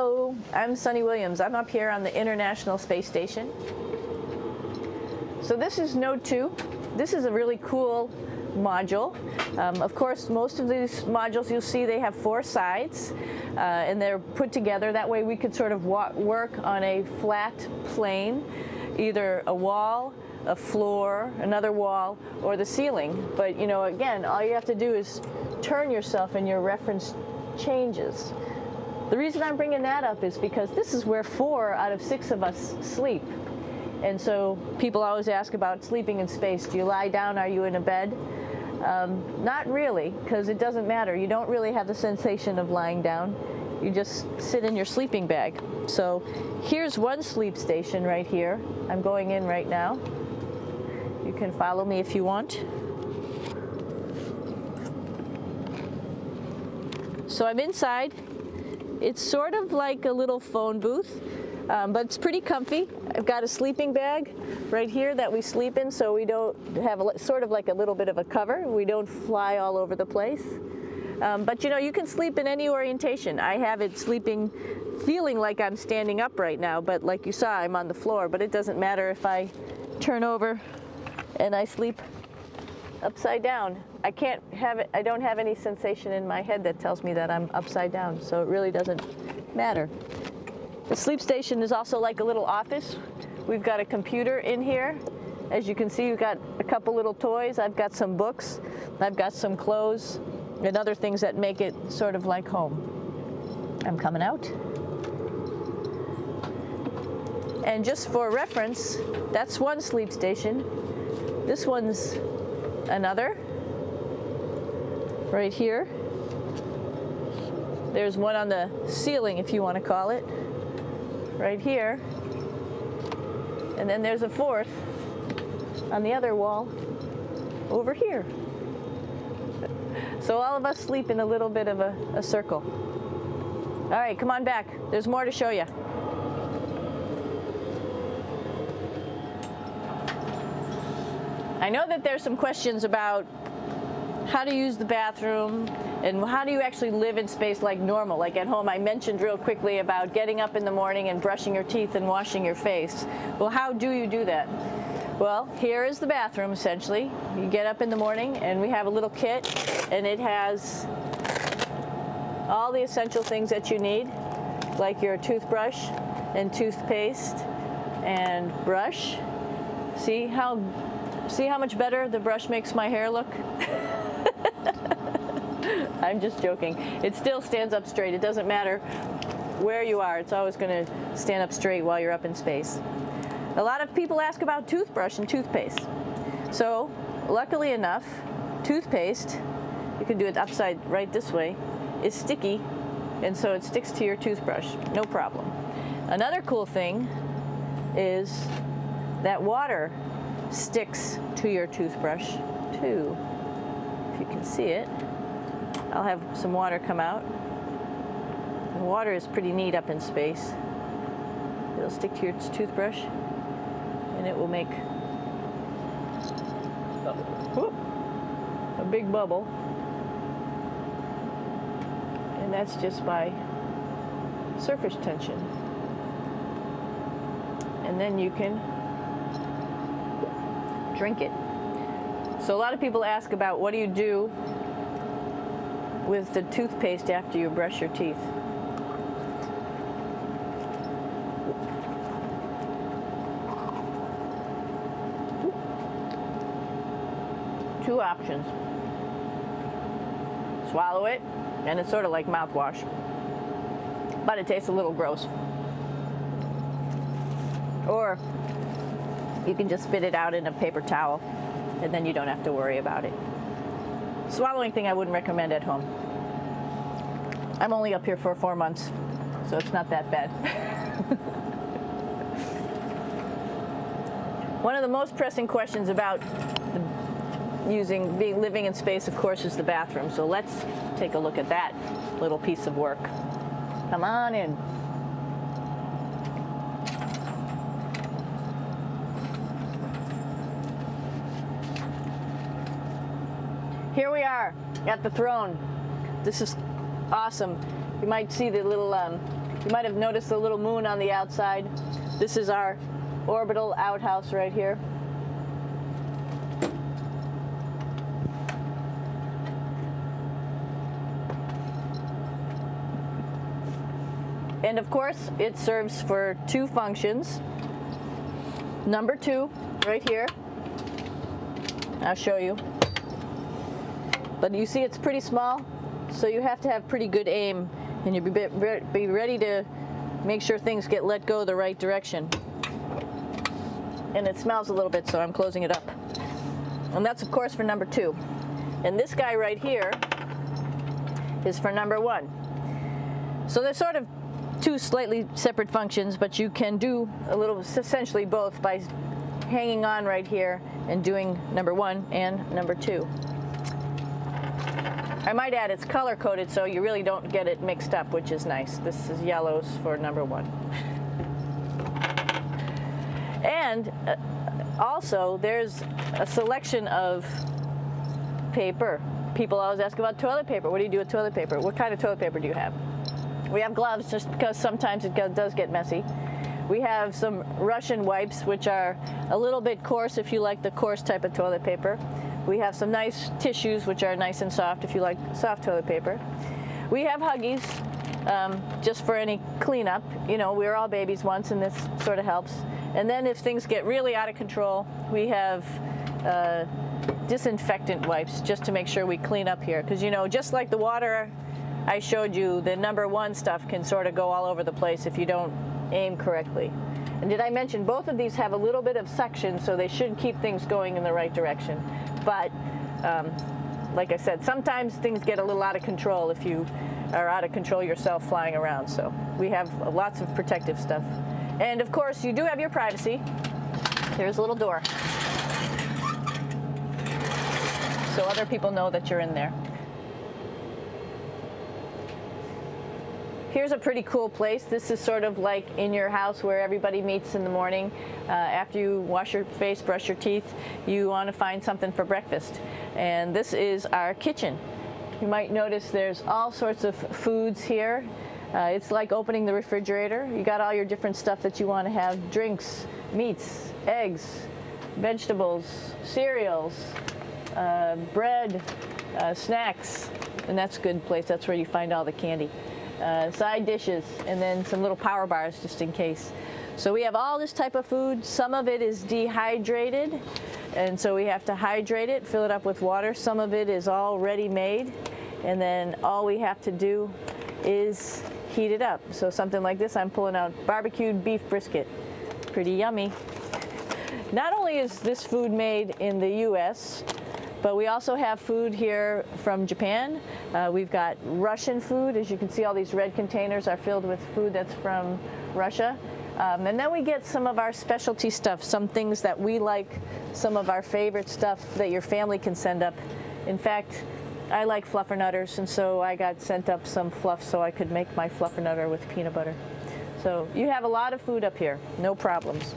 Hello, I'm Sunny Williams. I'm up here on the International Space Station. So this is Node 2. This is a really cool module. Of course, most of these modules you'll see they have 4 sides and they're put together. That way we could sort of work on a flat plane, either a wall, a floor, another wall, or the ceiling. But you know, again, all you have to do is turn yourself and your reference changes. The reason I'm bringing that up is because this is where 4 out of 6 of us sleep. And so people always ask about sleeping in space. Do you lie down? Are you in a bed? Not really, because it doesn't matter. You don't really have the sensation of lying down. You just sit in your sleeping bag. So here's one sleep station right here. I'm going in right now. You can follow me if you want. So I'm inside. It's sort of like a little phone booth, but it's pretty comfy. I've got a sleeping bag right here that we sleep in, so we don't have sort of like a little bit of a cover. We don't fly all over the place. But you know, you can sleep in any orientation. I have it sleeping, feeling like I'm standing up right now, but like you saw, I'm on the floor. But it doesn't matter if I turn over and I sleep upside down. I can't have it, I don't have any sensation in my head that tells me that I'm upside down, so it really doesn't matter. The sleep station is also like a little office. We've got a computer in here. As you can see, we've got a couple little toys. I've got some books. I've got some clothes and other things that make it sort of like home. I'm coming out. And just for reference, that's one sleep station. This one's another. Right here. There's one on the ceiling, if you want to call it. Right here. And then there's a 4th on the other wall over here. So all of us sleep in a little bit of a circle. All right, come on back. There's more to show you. I know that there's some questions about how to use the bathroom and how do you actually live in space like normal, like at home. I mentioned real quickly about getting up in the morning and brushing your teeth and washing your face. Well, how do you do that? Well, here is the bathroom essentially. You get up in the morning and we have a little kit and it has all the essential things that you need, like your toothbrush and toothpaste and brush. See how much better the brush makes my hair look? I'm just joking. It still stands up straight. It doesn't matter where you are. It's always going to stand up straight while you're up in space. A lot of people ask about toothbrush and toothpaste. So, luckily enough, toothpaste, you can do it upside right this way, is sticky, and so it sticks to your toothbrush. No problem. Another cool thing is that water sticks to your toothbrush too. If you can see it, I'll have some water come out. The water is pretty neat up in space. It'll stick to your toothbrush and it will make a big bubble. And that's just by surface tension. And then you can drink it. So a lot of people ask about what do you do with the toothpaste after you brush your teeth. Two options. Swallow it, and it's sort of like mouthwash, but it tastes a little gross. Or you can just spit it out in a paper towel, and then you don't have to worry about it. Swallowing thing I wouldn't recommend at home. I'm only up here for 4 months, so it's not that bad. One of the most pressing questions about living in space, of course, is the bathroom. So let's take a look at that little piece of work. Come on in. Here we are at the throne. This is awesome. You might see the little You might have noticed the little moon on the outside. This is our orbital outhouse right here. And of course, it serves for two functions. Number 2, right here. I'll show you. But you see it's pretty small, so you have to have pretty good aim, and you'll be ready to make sure things get let go the right direction. And it smells a little bit, so I'm closing it up. And that's of course for number 2. And this guy right here is for number 1. So they're sort of two slightly separate functions, but you can do a little, essentially both, by hanging on right here and doing number 1 and number 2. I might add it's color coded, so you really don't get it mixed up, which is nice. This is yellows for number 1. And also there's a selection of paper. People always ask about toilet paper. What do you do with toilet paper? What kind of toilet paper do you have? We have gloves, just because sometimes it does get messy. We have some Russian wipes, which are a little bit coarse if you like the coarse type of toilet paper. We have some nice tissues, which are nice and soft if you like soft toilet paper. We have Huggies, just for any cleanup. You know, we were all babies once, and this sort of helps. And then if things get really out of control, we have disinfectant wipes, just to make sure we clean up here. Because, you know, just like the water I showed you, the number 1 stuff can sort of go all over the place if you don't aim correctly. And did I mention both of these have a little bit of suction, so they should keep things going in the right direction. But like I said, sometimes things get a little out of control if you are out of control yourself flying around. So we have lots of protective stuff. And of course, you do have your privacy. There's a little door, so other people know that you're in there. Here's a pretty cool place. This is sort of like in your house where everybody meets in the morning. After you wash your face, brush your teeth, you want to find something for breakfast. And this is our kitchen. You might notice there's all sorts of foods here. It's like opening the refrigerator. You got all your different stuff that you want to have: drinks, meats, eggs, vegetables, cereals, bread, snacks. And that's a good place. That's where you find all the candy. Side dishes, and then some little power bars just in case. So we have all this type of food. Some of it is dehydrated, and so we have to hydrate it, fill it up with water. Some of it is already made, and then all we have to do is heat it up. So something like this, I'm pulling out barbecued beef brisket. Pretty yummy. Not only is this food made in the US, but we also have food here from Japan. We've got Russian food. As you can see, all these red containers are filled with food that's from Russia. And then we get some of our specialty stuff, some things that we like, some of our favorite stuff that your family can send up. In fact, I like fluffernutters, and so I got sent up some fluff so I could make my fluffernutter with peanut butter. So you have a lot of food up here, no problems.